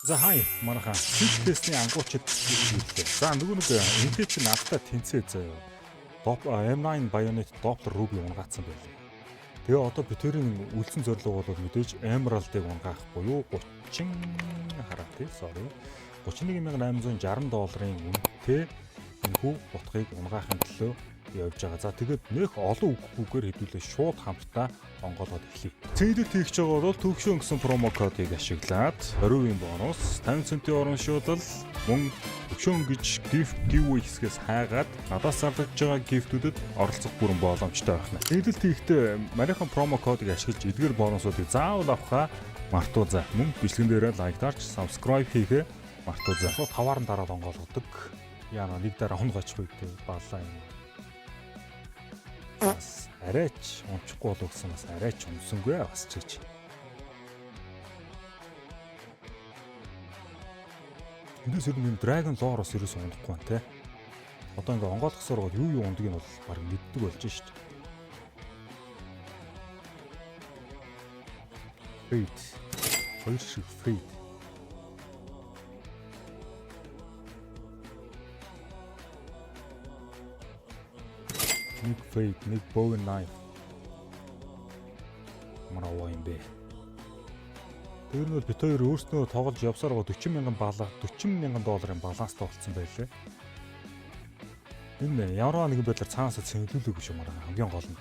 За хай манайхаа синтезний ангуучид хэлээ. За нөгөө нэг энтэй чи наадтай тэнцээ заяа. M9 Bayonet Doppler Ruby унгаацсан байлээ. Тэгээ одоо битэрийн үлдсэн зорилго бол мэдээж Emerald-ыг унгаах буюу 30 хараа тий sorry 31860 үнэтэй энэхүү утгыг унгаахын төлөө явж байгаа. За тэгээд нөх олон үггүйгээр хэдүүлээ шууд хамтдаа онгоолгоод эхлэе. Цэдэлт хийх гэж байгаа бол төвшөө гэсэн промо кодыг ашиглаад 20% бонус, 50 центийн урамшуулал, мөн төвшөө гэж gift giveaway хэсгээс хайгаад надаас зарлаж байгаа гифтүүдэд оролцох бүрэн боломжтой байна. Цэдэлт хийхдээ марийнхан промо кодыг ашиглаж эдгээр бонусуудыг заавал авахаа мартуузаа. Мөн бичлэгэн дээрээ лайктаарч subscribe хийхээ мартуузаа. Шууд таваар нь дараад онгоолгодог. Яна нэг дараа хоног очихгүй гэдэг баалаа юм. Арайч унчихгүй болов гэсэн бас арайч унсангүй бас чиж. Эндээс ер нь Dragon Lore-оос ерөөс унахгүй байна те. Одоо ингээ онгойлгосоор бол юу ундгийг нь бол баг мэддэг болж шүү дээ. Fate. Хоёр шиг Fate. Нэг Fate, нэг Bow and Knife. Мараа юм бэ. Тэр нь бол бит хоёр өөрснөө тоглож явсаар гоо 40,000 $40,000 баланстай болцсон байлээ. Энэ ямар нэгэн байдлаар цаанаас цэнгэлүүлээгүй шүү мараа хамгийн гол нь.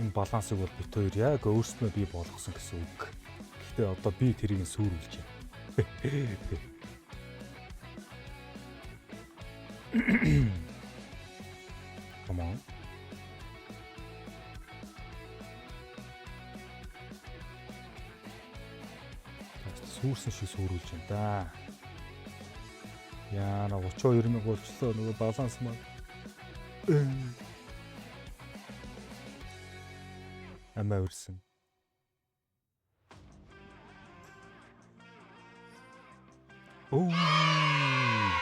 Энэ балансыг бол бит хоёр яг өөрснөө бий болгосон гэсэн үг. Гэхдээ одоо би тэрийг сүрүүлж байна. Come on. Сүрсэн шиг сүрүүлж байна да. Яна 32,000 болчлоо нөгөө баланс маа. Амаа өрсөн. Оо.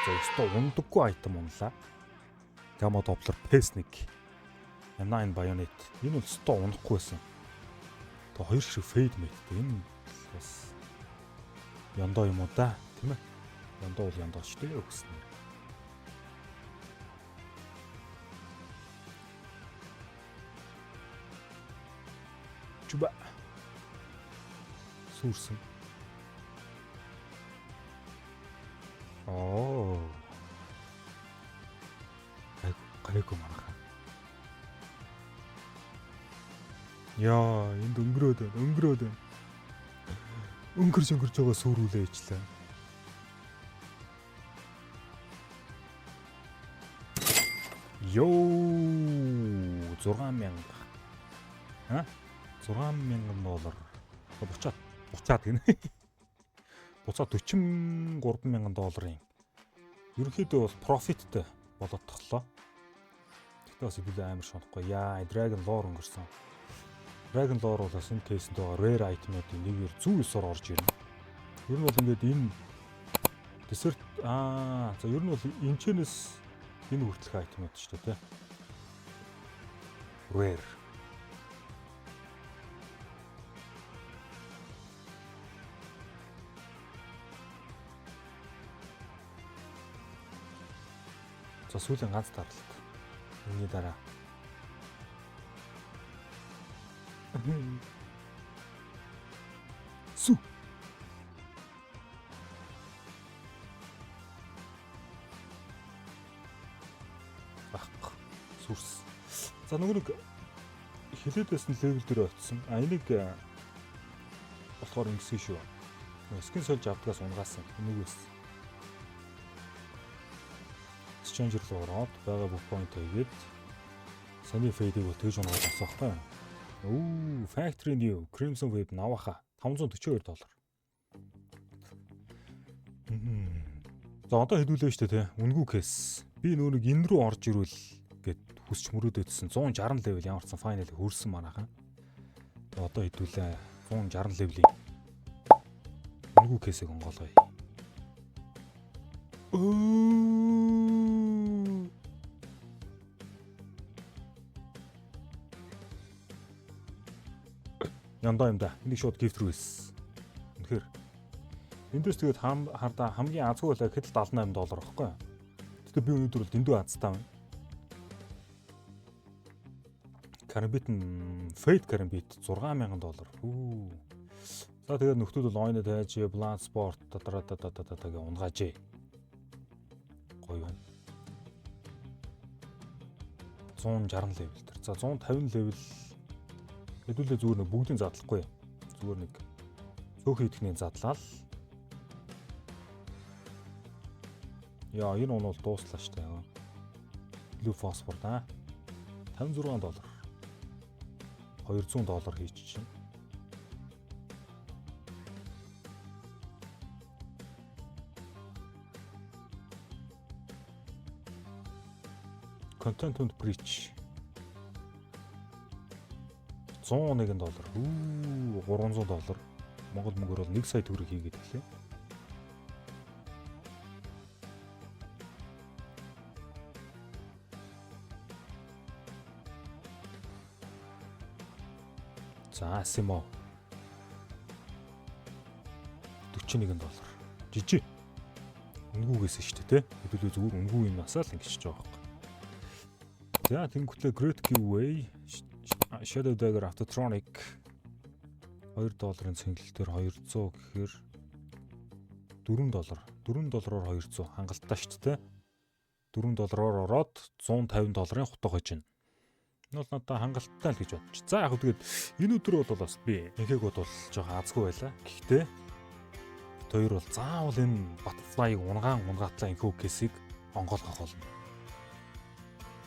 Зөвхөн ундаггүй айтем унлаа. Gamma Doppler Pesnik. M9 Bayonet. Энэ бол 100 унахгүй байсан. Тэгээ хоёр шиг Fade Mate. Энэ бас яндаа юм уу да, тийм ээ. Яндаа бол яндаа ч тийм өгснэ. Чуба. Сүрсэн. Оо. Гайгүй манайхаа. Яа, энд өнгөрөөд байна. Өнгөрж байгаа сүрүүлээ ижлээ. Йоо, 6,000. Ха? $6,000. Буцаад гинэ. Буцаад $43,000. Ерөнхийдөө бол профиттэй болоод тоглоо. Тэгтээ бас илүү амар шунахгүй. Яа, Dragon Lore өнгөрсөн. Dragon Lore бол бас энэ кейсэнд байгаа rare item-уудын нэгээр 109-оор орж ирнэ. Ер нь бол ингээд энэ desert за ер нь бол энчнээс энэ хүртэлх item-ууд шүү дээ, тэ. Rare. За сүүлийн ганц тарлалт. Үүний дараа Су. Сүрс. За нөгөө нэг хилээд байсан левел дээр очсон. Энийг болохоор ингэсэн шүү. Скин сольж авдгаас унгаасан. Энийгээс Stranger руу ороод байгаа бүх point хийгээд Sunny Fade-ийг бол тэгж унгаад авсан байхгүй юу? Оо, Factory New Crimson Wave наваха $542. За одоо хэдүүлээ шүү дээ, үнгүй кейс. Би нөөник энэ рүү орж ирвэл гэд хүсч мөрөөдөөдсөн 160 level ямарсан final хөрсөн манайхан. Одоо хэдүүлээ 160 level-ийн үнгүй кейсийг онгоолгоё. Яндаа юм да. Энийг шууд gift рүү хийсэн. Үнэхээр Эндээс тэгээд хардаа хамгийн азгүй байлаа гэхэд $78 байхгүй. Тэгтээ би өнөөдөр бол дэндүү азтай байна. Карамбит нь Fade Карамбит $6000. За тэгээд нөхдөл бол ойно тайж Blood Sport гээ унгаажээ. Гоё байна. 160 левел дээр. За 150 левел хэдүүлээ зүгээр нэг бүгдийг задлахгүй. Зүгээр нэг цөөхөн идэхний задлаа л. Яа, энэ нь бол дууслаа штэ. Blue Phosphor да. $56. $200 хийж чинь. Content Breach $101. $300. Монгол мөнгөөр бол 1 сая төгрөг хийгээд хэлээ. За Asimo $41. Жижиг. Үнгүүгээс шүү дээ, тэ. Хэдүүлээ зүгээр үнгүү юм насаа л ингэчихэж байгаа байхгүй. За тэнгуүтлээ Great Giveaway Shadow Dagger Autotronic $2-ын цэнгэлтээр 200 гэхээр $4. $4-оор 200 хангалттай шүү дээ. $4-оор ороод $150-ын хутга хож байна. Энэ бол надад хангалттай л гэж бодчих. За яг тэгээд энэ өдөр бол бас би инхэг бодвол жоохон азгүй байлаа. Гэхдээ хоёр бол заавал энэ Butterfly-ыг унгаатлаа инхүү кейсийг онгоолгох болно.